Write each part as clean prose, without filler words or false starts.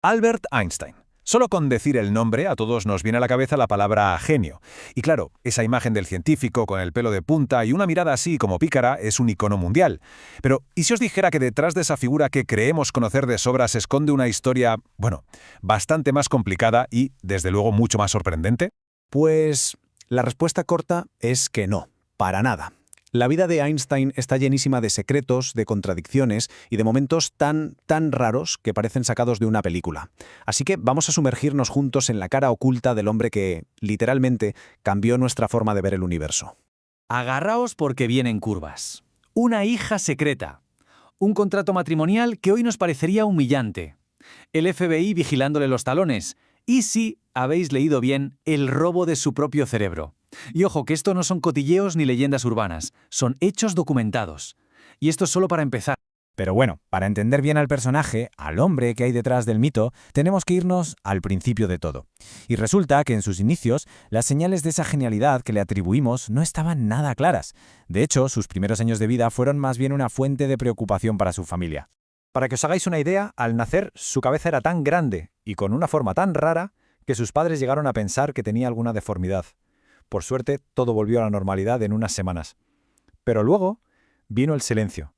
Albert Einstein. Solo con decir el nombre a todos nos viene a la cabeza la palabra genio. Y claro, esa imagen del científico con el pelo de punta y una mirada así como pícara es un icono mundial. Pero, ¿y si os dijera que detrás de esa figura que creemos conocer de sobra se esconde una historia, bueno, bastante más complicada y, desde luego, mucho más sorprendente? Pues la respuesta corta es que no, para nada. La vida de Einstein está llenísima de secretos, de contradicciones y de momentos tan raros que parecen sacados de una película. Así que vamos a sumergirnos juntos en la cara oculta del hombre que, literalmente, cambió nuestra forma de ver el universo. Agarraos porque vienen curvas. Una hija secreta. Un contrato matrimonial que hoy nos parecería humillante. El FBI vigilándole los talones. Y si, habéis leído bien, el robo de su propio cerebro. Y ojo, que esto no son cotilleos ni leyendas urbanas, son hechos documentados. Y esto es solo para empezar. Pero bueno, para entender bien al personaje, al hombre que hay detrás del mito, tenemos que irnos al principio de todo. Y resulta que en sus inicios, las señales de esa genialidad que le atribuimos no estaban nada claras. De hecho, sus primeros años de vida fueron más bien una fuente de preocupación para su familia. Para que os hagáis una idea, al nacer su cabeza era tan grande y con una forma tan rara que sus padres llegaron a pensar que tenía alguna deformidad. Por suerte, todo volvió a la normalidad en unas semanas. Pero luego vino el silencio.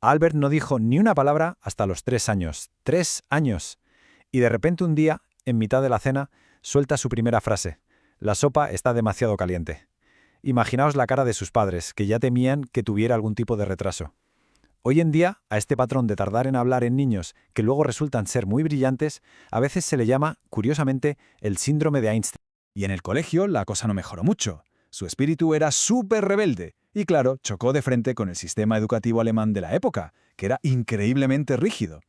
Albert no dijo ni una palabra hasta los 3 años. 3 años. Y de repente un día, en mitad de la cena, suelta su primera frase. La sopa está demasiado caliente. Imaginaos la cara de sus padres, que ya temían que tuviera algún tipo de retraso. Hoy en día, a este patrón de tardar en hablar en niños, que luego resultan ser muy brillantes, a veces se le llama, curiosamente, el síndrome de Einstein. Y en el colegio la cosa no mejoró mucho. Su espíritu era súper rebelde y, claro, chocó de frente con el sistema educativo alemán de la época, que era increíblemente rígido.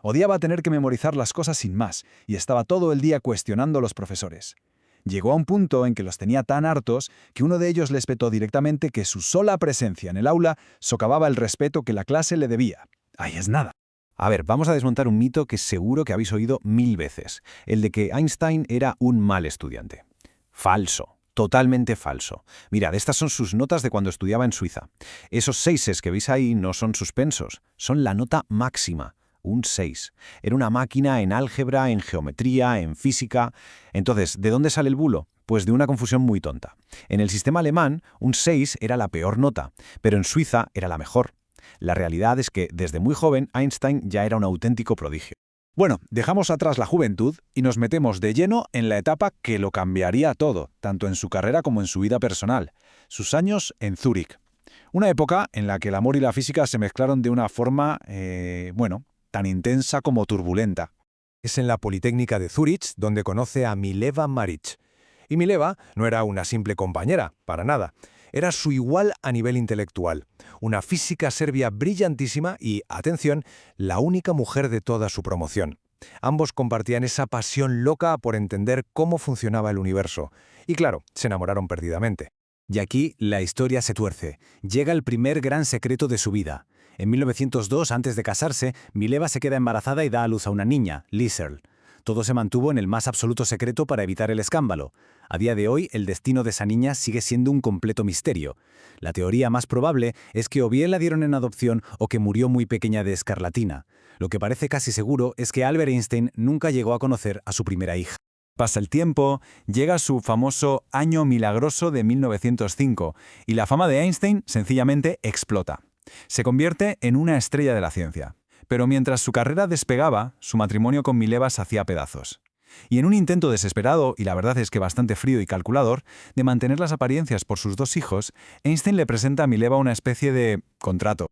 Odiaba tener que memorizar las cosas sin más y estaba todo el día cuestionando a los profesores. Llegó a un punto en que los tenía tan hartos que uno de ellos les petó directamente que su sola presencia en el aula socavaba el respeto que la clase le debía. Ahí es nada. A ver, vamos a desmontar un mito que seguro que habéis oído 1000 veces, el de que Einstein era un mal estudiante. Falso, totalmente falso. Mirad, estas son sus notas de cuando estudiaba en Suiza. Esos 6 que veis ahí no son suspensos, son la nota máxima, un 6. Era una máquina en álgebra, en geometría, en física. Entonces, ¿de dónde sale el bulo? Pues de una confusión muy tonta. En el sistema alemán, un 6 era la peor nota, pero en Suiza era la mejor. La realidad es que, desde muy joven, Einstein ya era un auténtico prodigio. Bueno, dejamos atrás la juventud y nos metemos de lleno en la etapa que lo cambiaría todo, tanto en su carrera como en su vida personal, sus años en Zúrich. Una época en la que el amor y la física se mezclaron de una forma, tan intensa como turbulenta. Es en la Politécnica de Zúrich donde conoce a Mileva Maric. Y Mileva no era una simple compañera, para nada. Era su igual a nivel intelectual. Una física serbia brillantísima y, atención, la única mujer de toda su promoción. Ambos compartían esa pasión loca por entender cómo funcionaba el universo. Y claro, se enamoraron perdidamente. Y aquí la historia se tuerce. Llega el primer gran secreto de su vida. En 1902, antes de casarse, Mileva se queda embarazada y da a luz a una niña, Liesl. Todo se mantuvo en el más absoluto secreto para evitar el escándalo. A día de hoy, el destino de esa niña sigue siendo un completo misterio. La teoría más probable es que o bien la dieron en adopción o que murió muy pequeña de escarlatina. Lo que parece casi seguro es que Albert Einstein nunca llegó a conocer a su primera hija. Pasa el tiempo, llega su famoso Año Milagroso de 1905 y la fama de Einstein sencillamente explota. Se convierte en una estrella de la ciencia. Pero mientras su carrera despegaba, su matrimonio con Mileva se hacía pedazos. Y en un intento desesperado, y la verdad es que bastante frío y calculador, de mantener las apariencias por sus 2 hijos, Einstein le presenta a Mileva una especie de contrato.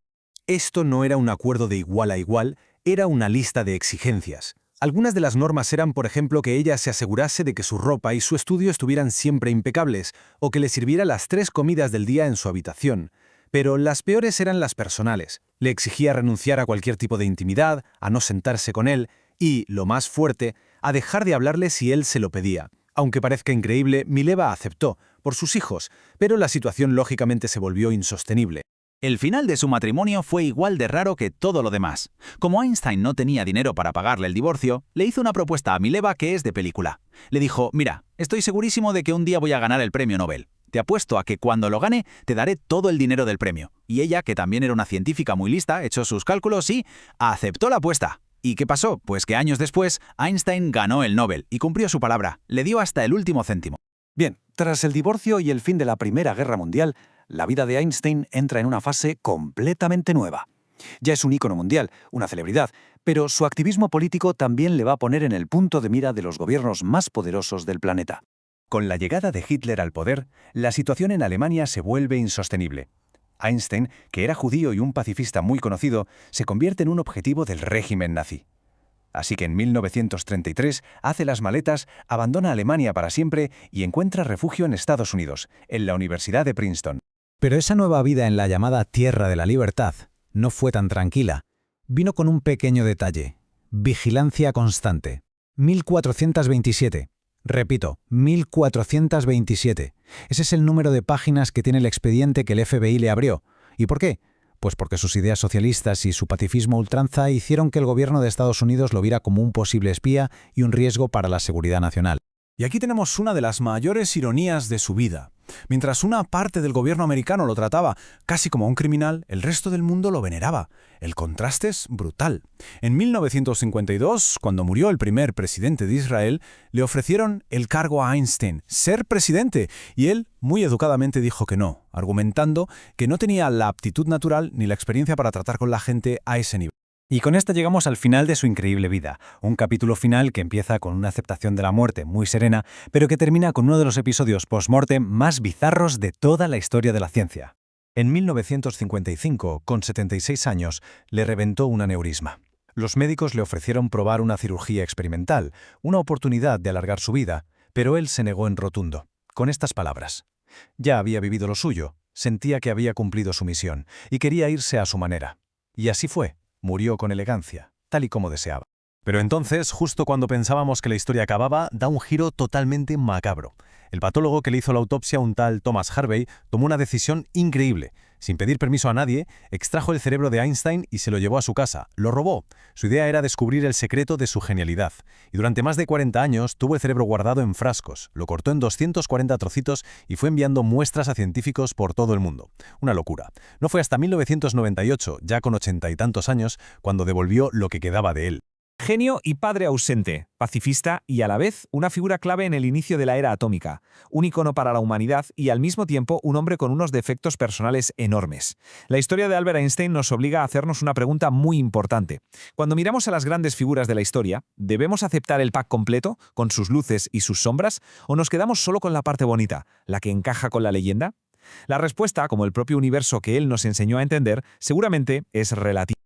Esto no era un acuerdo de igual a igual, era una lista de exigencias. Algunas de las normas eran, por ejemplo, que ella se asegurase de que su ropa y su estudio estuvieran siempre impecables, o que le sirviera las 3 comidas del día en su habitación. Pero las peores eran las personales. Le exigía renunciar a cualquier tipo de intimidad, a no sentarse con él y, lo más fuerte, a dejar de hablarle si él se lo pedía. Aunque parezca increíble, Mileva aceptó, por sus hijos, pero la situación lógicamente se volvió insostenible. El final de su matrimonio fue igual de raro que todo lo demás. Como Einstein no tenía dinero para pagarle el divorcio, le hizo una propuesta a Mileva que es de película. Le dijo, mira, estoy segurísimo de que un día voy a ganar el premio Nobel. Te apuesto a que cuando lo gane, te daré todo el dinero del premio. Y ella, que también era una científica muy lista, echó sus cálculos y aceptó la apuesta. ¿Y qué pasó? Pues que años después, Einstein ganó el Nobel y cumplió su palabra. Le dio hasta el último céntimo. Bien, tras el divorcio y el fin de la Primera Guerra Mundial, la vida de Einstein entra en una fase completamente nueva. Ya es un ícono mundial, una celebridad, pero su activismo político también le va a poner en el punto de mira de los gobiernos más poderosos del planeta. Con la llegada de Hitler al poder, la situación en Alemania se vuelve insostenible. Einstein, que era judío y un pacifista muy conocido, se convierte en un objetivo del régimen nazi. Así que en 1933 hace las maletas, abandona Alemania para siempre y encuentra refugio en Estados Unidos, en la Universidad de Princeton. Pero esa nueva vida en la llamada Tierra de la Libertad no fue tan tranquila. Vino con un pequeño detalle: vigilancia constante. 1427. Repito, 1427. Ese es el número de páginas que tiene el expediente que el FBI le abrió. ¿Y por qué? Pues porque sus ideas socialistas y su pacifismo a ultranza hicieron que el gobierno de Estados Unidos lo viera como un posible espía y un riesgo para la seguridad nacional. Y aquí tenemos una de las mayores ironías de su vida. Mientras una parte del gobierno americano lo trataba casi como un criminal, el resto del mundo lo veneraba. El contraste es brutal. En 1952, cuando murió el primer presidente de Israel, le ofrecieron el cargo a Einstein, ser presidente, y él muy educadamente dijo que no, argumentando que no tenía la aptitud natural ni la experiencia para tratar con la gente a ese nivel. Y con esto llegamos al final de su increíble vida, un capítulo final que empieza con una aceptación de la muerte muy serena, pero que termina con uno de los episodios post-mortem más bizarros de toda la historia de la ciencia. En 1955, con 76 años, le reventó un aneurisma. Los médicos le ofrecieron probar una cirugía experimental, una oportunidad de alargar su vida, pero él se negó en rotundo, con estas palabras. Ya había vivido lo suyo, sentía que había cumplido su misión, y quería irse a su manera. Y así fue. Murió con elegancia, tal y como deseaba. Pero entonces, justo cuando pensábamos que la historia acababa, da un giro totalmente macabro. El patólogo que le hizo la autopsia, un tal Thomas Harvey, tomó una decisión increíble. Sin pedir permiso a nadie, extrajo el cerebro de Einstein y se lo llevó a su casa. Lo robó. Su idea era descubrir el secreto de su genialidad. Y durante más de 40 años tuvo el cerebro guardado en frascos. Lo cortó en 240 trocitos y fue enviando muestras a científicos por todo el mundo. Una locura. No fue hasta 1998, ya con 80 y tantos años, cuando devolvió lo que quedaba de él. Genio y padre ausente, pacifista y a la vez una figura clave en el inicio de la era atómica, un icono para la humanidad y al mismo tiempo un hombre con unos defectos personales enormes. La historia de Albert Einstein nos obliga a hacernos una pregunta muy importante. Cuando miramos a las grandes figuras de la historia, ¿debemos aceptar el pack completo, con sus luces y sus sombras, o nos quedamos solo con la parte bonita, la que encaja con la leyenda? La respuesta, como el propio universo que él nos enseñó a entender, seguramente es relativa.